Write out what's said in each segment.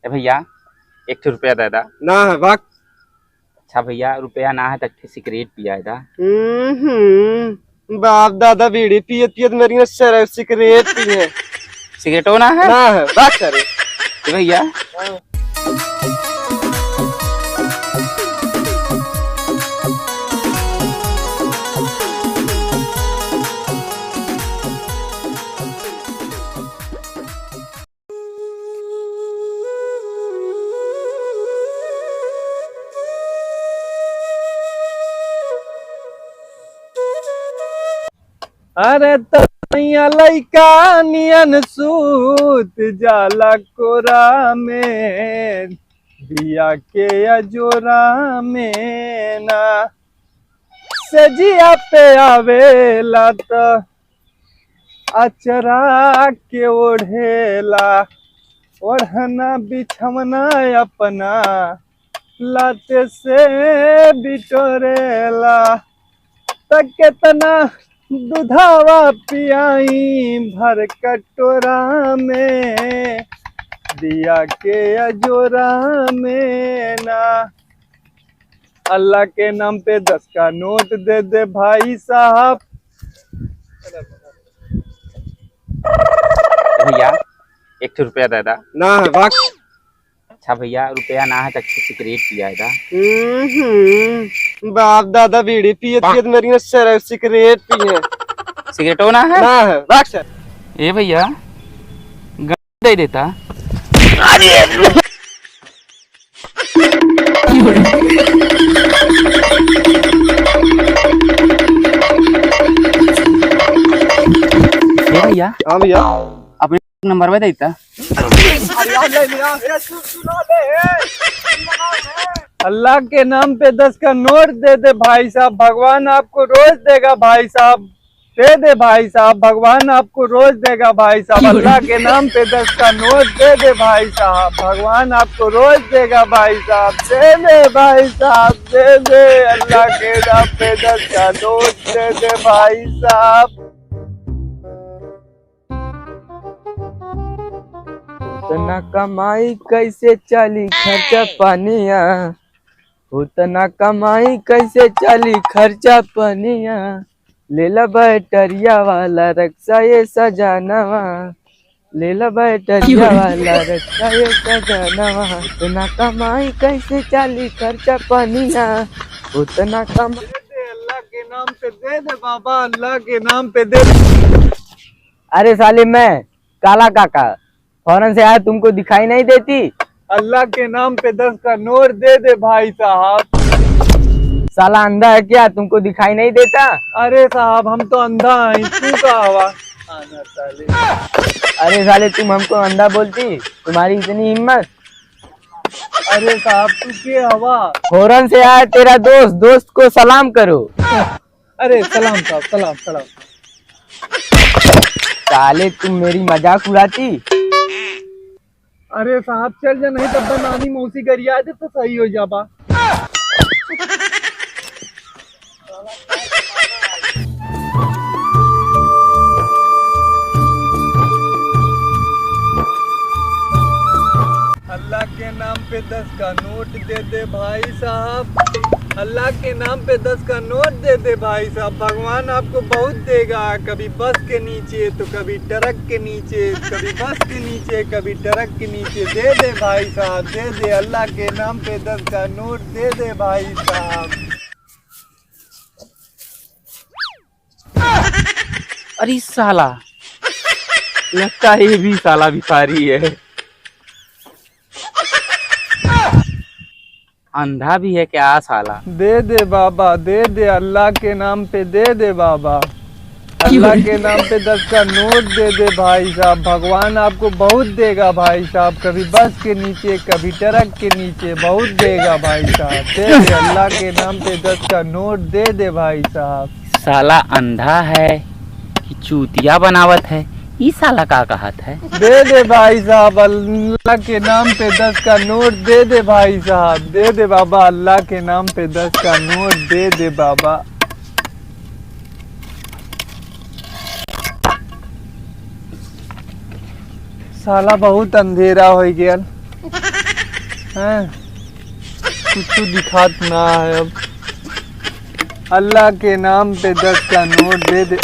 ए भैया 1 रुपया दे दा। ना है वक्त। अच्छा भैया रुपया ना है तो सिगरेट पिया दा। बाप दादा बीड़ी पियत पियत मेरी ने सर सिगरेट पी है। सिगरेटो ना है? ना है वक्त करे। ए भैया अरे तैया लइका नियन सूत जाला कोरा में दिया के अजोरा में ना सजिया पे आवेला त अचरा के ओढ़ेला ओढ़ना बिछवना अपना लाते से बिटोरेला तक कितना दुधावा पियाई भर कटोरा में दिया के अजोरा में ना अल्लाह के नाम पे 10 का नोट दे दे भाई साहब। भैया 1 रुपया दे दा। ना है वक्त। अच्छा भैया रुपया ना है तो सिगरेट पिया दा। बाप दादा बीड़ी पियत पियत मेरी ने सर सिगरेट पी है। सिगरेटो ना है? ना है वक्त। ए भैया दे देता। भैया हाँ भैया अपने नंबर में देता। अल्लाह के नाम पे 10 का नोट दे दे भाई साहब, भगवान आपको रोज देगा भाई साहब। दे दे भाई साहब, भगवान आपको रोज देगा भाई साहब। अल्लाह के नाम पे 10 का नोट दे दे भाई साहब, भगवान आपको रोज देगा भाई साहब। दे दे भाई साहब, दे दे। अल्लाह के नाम पे 10 का नोट दे दे भाई साहब। उतना कमाई कैसे चली खर्चा पानिया, उतना कमाई कैसे चली खर्चा पानिया। लेला बैटरिया वाला रक्षा ये सजानवा, लेला बैटरिया वाला रक्षा ये सजानवा। उतना कमाई कैसे चली खर्चा पानिया, उतना कमाई अल्लाह के नाम पे दे दे बाबा, अल्लाह के नाम पे दे दे। अरे साले मैं काला काका फौरन से आया, तुमको दिखाई नहीं देती? अल्लाह के नाम पे 10 का नोट दे दे भाई साहब। साला अंधा है क्या, तुमको दिखाई नहीं देता? अरे साहब हम तो अंधा हैं, तू का हवा आना साले। अरे साले तुम हमको अंधा बोलती, तुम्हारी इतनी हिम्मत? अरे साहब तू के हवा। फौरन से आया तेरा दोस्त, दोस्त को सलाम करो। अरे सलाम साहब, सलाम सलाम। साले तुम मेरी मजाक उड़ाती? अरे साहब चल जा, नहीं तब नानी मौसी गरिया दे तो सही हो जाबा। अल्लाह के नाम पे 10 का नोट दे दे भाई साहब, अल्लाह के नाम पे 10 का नोट दे दे भाई साहब। भगवान आपको बहुत देगा, कभी बस के नीचे तो कभी ट्रक के नीचे, कभी बस के नीचे कभी ट्रक के नीचे। दे दे भाई साहब, दे दे। अल्लाह के नाम पे 10 का नोट दे दे भाई साहब। अरे साला लगता है ये भी साला भिखारी है। अंधा भी है क्या साला? दे दे बाबा, दे दे। अल्लाह के नाम पे दे दे बाबा, अल्लाह के नाम पे 10 का नोट दे दे भाई साहब। भगवान आपको बहुत देगा भाई साहब, कभी बस के नीचे कभी ट्रक के नीचे, बहुत देगा भाई साहब। दे दे, अल्लाह के नाम पे 10 का नोट दे दे भाई साहब। साला अंधा है कि चूतिया बनावत है, ये साला का कहत है। दे दे भाई साहब, अल्लाह के नाम पे 10 का नोट दे दे भाई साहब। दे दे बाबा, अल्लाह के नाम पे 10 का नोट दे दे बाबा। साला बहुत अंधेरा हो गया। हैं? कुछ तो दिखात ना है अब। अल्लाह के नाम पे 10 का नोट दे दे।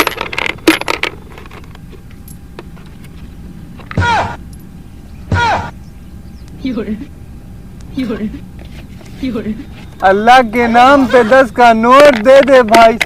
अल्लाह के नाम पे 10 का नोट दे दे भाई।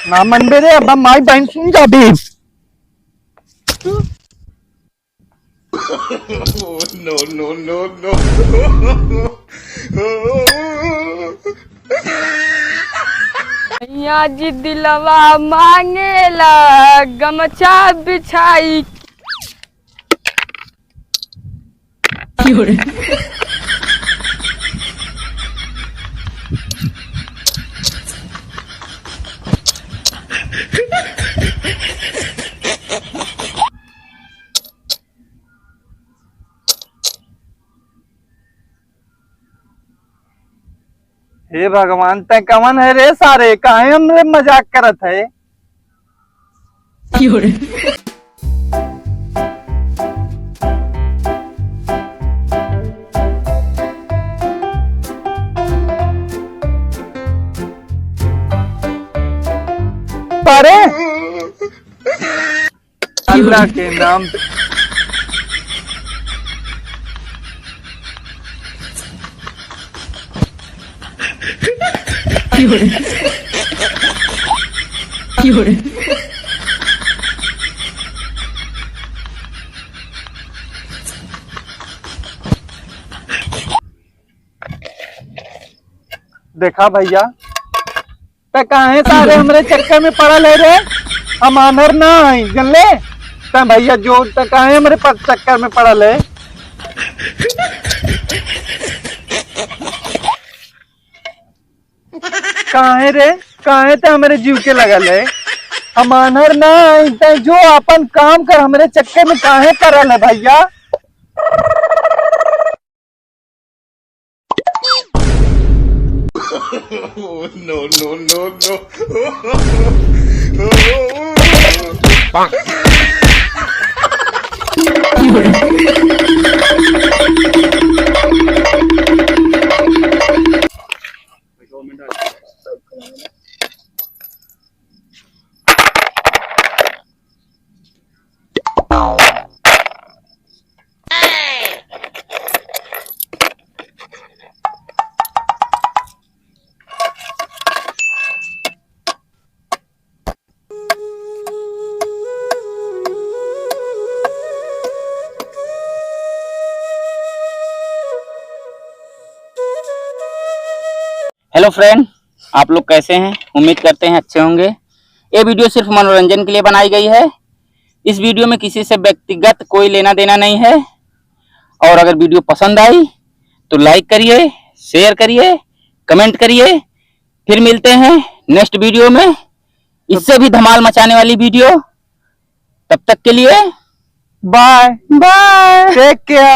ना मन बेरे अब माई बहन सुन जा भी। मैया जी दिलवा मांगेला गमछा बिछाई। हे भगवान तय कवन है रे सारे काहे हमरे मजाक करत है। सारे अल्लाह के नाम पे देखा भैया ते काहे सारे हमरे चक्कर में पड़ल है रे। हम आनर ना आई जानले ते भैया जो ते काहे हमरे चक्कर में पड़ल है। काहे रे काहे ते हमरे जीव के लगल है। हम आनर ना आई ते जो अपन काम कर हमरे चक्कर में काहे करल है भैया। हेलो फ्रेंड, आप लोग कैसे हैं? उम्मीद करते हैं अच्छे होंगे। ये वीडियो सिर्फ मनोरंजन के लिए बनाई गई है। इस वीडियो में किसी से व्यक्तिगत कोई लेना देना नहीं है। और अगर वीडियो पसंद आई तो लाइक करिए, शेयर करिए, कमेंट करिए। फिर मिलते हैं नेक्स्ट वीडियो में, इससे भी धमाल मचाने वाली वीडियो। तब तक के लिए बाय बाय। Take care.